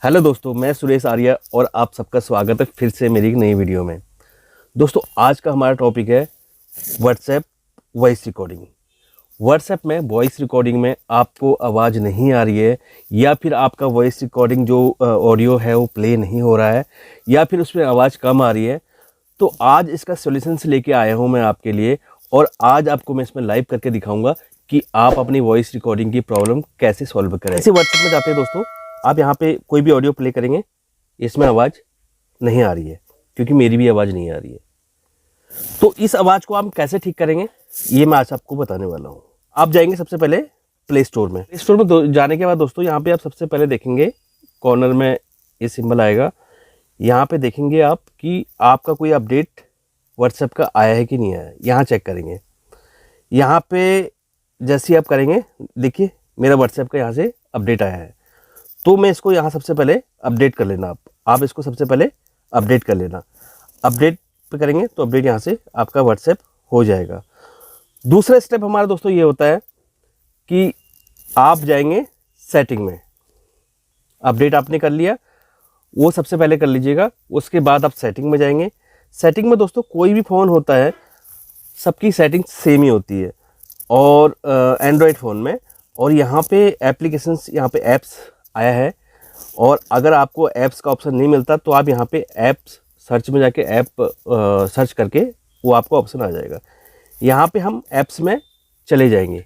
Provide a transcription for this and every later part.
Hello दोस्तों, मैं सुरेश आर्या और आप सबका स्वागत है फिर से मेरी एक नई वीडियो में। दोस्तों, आज का हमारा टॉपिक है व्हाट्सएप वॉइस रिकॉर्डिंग। व्हाट्सएप में वॉइस रिकॉर्डिंग में आपको आवाज़ नहीं आ रही है या फिर आपका वॉइस रिकॉर्डिंग जो ऑडियो है वो प्ले नहीं हो रहा है या फिर उसमें आवाज़ कम आ रही है, तो आज इसका सॉल्यूशंस लेके आया हूँ मैं आपके लिए। और आज आपको मैं इसमें लाइव करके दिखाऊंगा कि आप अपनी वॉइस रिकॉर्डिंग की प्रॉब्लम कैसे सॉल्व करें। ऐसे व्हाट्सएप में जाते हैं दोस्तों, आप यहाँ पे कोई भी ऑडियो प्ले करेंगे, इसमें आवाज़ नहीं आ रही है क्योंकि मेरी भी आवाज़ नहीं आ रही है। तो इस आवाज़ को हम कैसे ठीक करेंगे ये मैं आज आपको बताने वाला हूँ। आप जाएंगे सबसे पहले प्ले स्टोर में। प्ले स्टोर में जाने के बाद दोस्तों यहाँ पे आप सबसे पहले देखेंगे कॉर्नर में ये सिंबल आएगा। यहाँ पे देखेंगे आप कि आपका कोई अपडेट व्हाट्सएप का आया है कि नहीं आया है, यहाँ चेक करेंगे। यहाँ पे जैसे आप करेंगे, देखिए मेरा व्हाट्सएप का यहाँ से अपडेट आया है, तो मैं इसको यहाँ सबसे पहले अपडेट कर लेना। आप इसको सबसे पहले अपडेट कर लेना। अपडेट पे करेंगे तो अपडेट यहाँ से आपका व्हाट्सएप हो जाएगा। दूसरा स्टेप हमारा दोस्तों ये होता है कि आप जाएंगे सेटिंग में। अपडेट आपने कर लिया, वो सबसे पहले कर लीजिएगा। उसके बाद आप सेटिंग में जाएंगे। सेटिंग में दोस्तों कोई भी फ़ोन होता है, सबकी सेटिंग सेम ही होती है और एंड्रॉयड फ़ोन में। और यहाँ पे एप्लीकेशंस, यहाँ पे ऐप्स आया है, और अगर आपको ऐप्स का ऑप्शन नहीं मिलता तो आप यहाँ पे ऐप्स सर्च में जाके ऐप सर्च करके वो आपको ऑप्शन आ जाएगा। यहाँ पे हम ऐप्स में चले जाएंगे।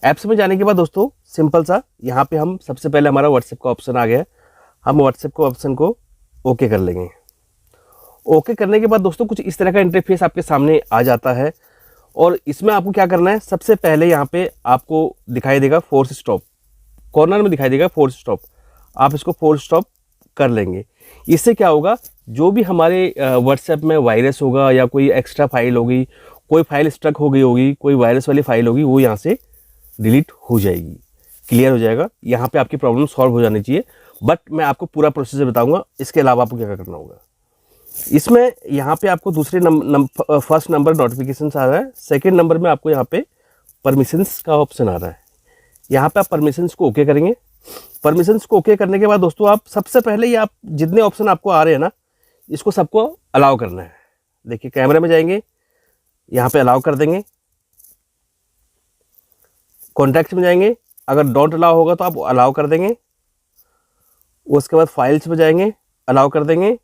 ऐप्स में जाने के बाद दोस्तों सिंपल सा यहाँ पे हम सबसे पहले हमारा व्हाट्सएप का ऑप्शन आ गया, हम व्हाट्सएप को ऑप्शन को ओके कर लेंगे। ओके करने के बाद दोस्तों कुछ इस तरह का इंटरफेस आपके सामने आ जाता है। और इसमें आपको क्या करना है, सबसे पहले यहाँ पे आपको दिखाई देगा फोर्स स्टॉप, कॉर्नर में दिखाई देगा फोर्स स्टॉप। आप इसको फोर्स स्टॉप कर लेंगे। इससे क्या होगा, जो भी हमारे व्हाट्सएप में वायरस होगा या कोई एक्स्ट्रा फाइल होगी, कोई फाइल स्ट्रक हो गई होगी, कोई वायरस वाली फाइल होगी, वो यहाँ से डिलीट हो जाएगी, क्लियर हो जाएगा। यहाँ पे आपकी प्रॉब्लम सॉल्व हो जानी चाहिए। बट मैं आपको पूरा प्रोसीजर बताऊँगा, इसके अलावा आपको क्या करना होगा। इसमें यहाँ पे आपको दूसरे फर्स्ट नंबर नोटिफिकेशन आ रहा है, सेकेंड नंबर में आपको यहाँ पे परमिशंस का ऑप्शन आ रहा है। यहाँ पे आप परमिशंस को ओके करेंगे। परमिशंस को ओके करने के बाद दोस्तों आप सबसे पहले ये आप जितने ऑप्शन आपको आ रहे हैं ना, इसको सबको अलाउ करना है। देखिए कैमरे में जाएंगे, यहाँ पे अलाउ कर देंगे। कॉन्टैक्ट्स में जाएंगे, अगर डोंट अलाउ होगा तो आप अलाउ कर देंगे। उसके बाद फाइल्स में जाएंगे, अलाउ कर देंगे।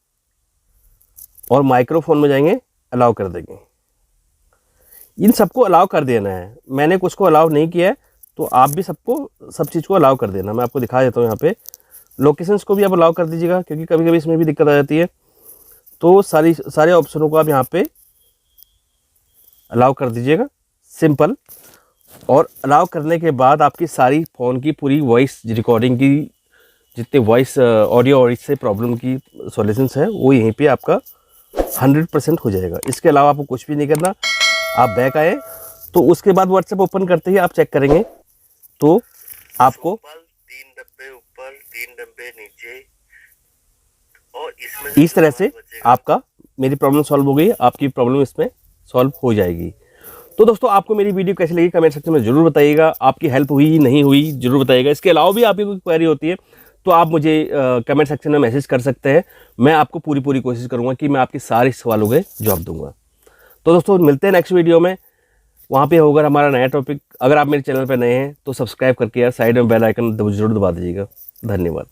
और माइक्रोफोन में जाएंगे, अलाउ कर देंगे। इन सबको अलाउ कर देना है। मैंने कुछ को अलाउ नहीं किया है, तो आप भी सबको सब चीज़ को अलाउ कर देना। मैं आपको दिखा देता हूँ। यहाँ पे लोकेशंस को भी आप अलाउ कर दीजिएगा, क्योंकि कभी कभी इसमें भी दिक्कत आ जाती है। तो सारे ऑप्शनों को आप यहाँ पे अलाउ कर दीजिएगा, सिंपल। और अलाउ करने के बाद आपकी सारी फ़ोन की पूरी वॉइस रिकॉर्डिंग की जितने वॉइस ऑडियो और इससे प्रॉब्लम की सॉल्यूशंस है वो यहीं पे आपका 100% हो जाएगा। इसके अलावा आपको कुछ भी नहीं करना। आप बैक आए तो उसके बाद व्हाट्सएप ओपन करते ही आप चेक करेंगे तो आपको 3 डब्बे ऊपर 3 डब्बे नीचे, और इसमें इस तरह से आपका मेरी प्रॉब्लम सॉल्व हो गई, आपकी प्रॉब्लम इसमें सॉल्व हो जाएगी। तो दोस्तों आपको मेरी वीडियो कैसी लगी कमेंट सेक्शन में ज़रूर बताइएगा। आपकी हेल्प हुई नहीं हुई ज़रूर बताइएगा। इसके अलावा भी आपकी कोई क्वेरी होती है तो आप मुझे कमेंट सेक्शन में मैसेज कर सकते हैं। मैं आपको पूरी कोशिश करूँगा कि मैं आपके सारे सवालों के जवाब दूंगा। तो दोस्तों मिलते हैं नेक्स्ट वीडियो में, वहाँ पे होगा हमारा नया टॉपिक। अगर आप मेरे चैनल पर नए हैं तो सब्सक्राइब करके यार साइड में बेल आइकन जरूर दबा दीजिएगा। धन्यवाद।